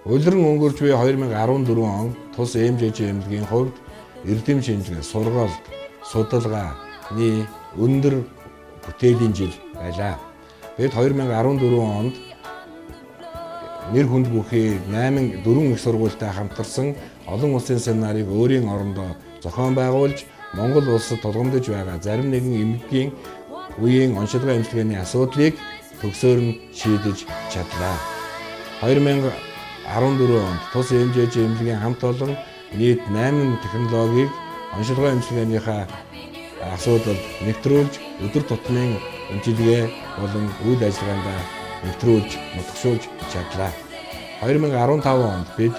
Улиран өнгөрч буй 2014 он тус ЭМЖЖ эмнэлгийн хувьд эрдэм шинжилгээ, сургаал, судалгааны өндөр бүтээлийн жил байлаа. Бид 2014 онд нэр хүнд бүхий 4 их сургуультай хамтарсан олон улсын семинарыг өөрийн орондоо зохион байгуулж Монгол улсад тулгамдж байгаа зарим нэгэн эмнэлгийн үеийн онцлогоо эмчилгээний асуудлыг төгсөөр нь шийдэж чадлаа. 2014 онд тус ЭМЖЖ эмнэлгийн хамт олон нийт 8 технологиг онцлогоо эмчилгээнийхээ асуудалд нэвтрүүлж өдөр тутмын эмчилгээ болон үйл ажиллагаанд нэвтрүүлж нутагшуулж чадлаа. 2015 онд бид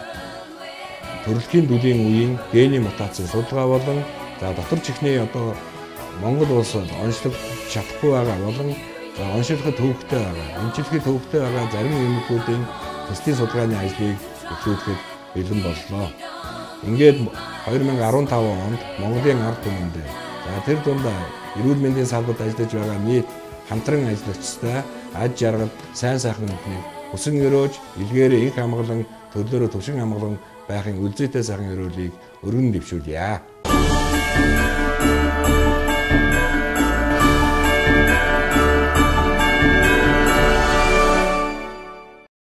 төрөлхийн дүлийн үеийн гений мутацийн судалгаа болон дотор чихний Монгол улсад онцлог чадахгүй байгаа болон онцлоход төвөгтэй байгаа, эмчилгэхэд төвөгтэй байгаа зарим эмнэлгүүдийн төслийн судалгааны ажлыг эхлүүлэхэд бэлэн боллоо. Ингээд 2015 онд Монголын ард түмэнд тэр дундаа эрүүл мэндийн салбарт ажиллаж байгаа нийт хамтран ажиллагчдаа аж жаргал, сайн сайхан мэднийг хүсэн өрөөж, илгээрээ их хамгаалан, төрлөөрөө төвшин хамгаалан байхын үлзийтэй сайхан өрөөлийг өргөн дэвшүүлье.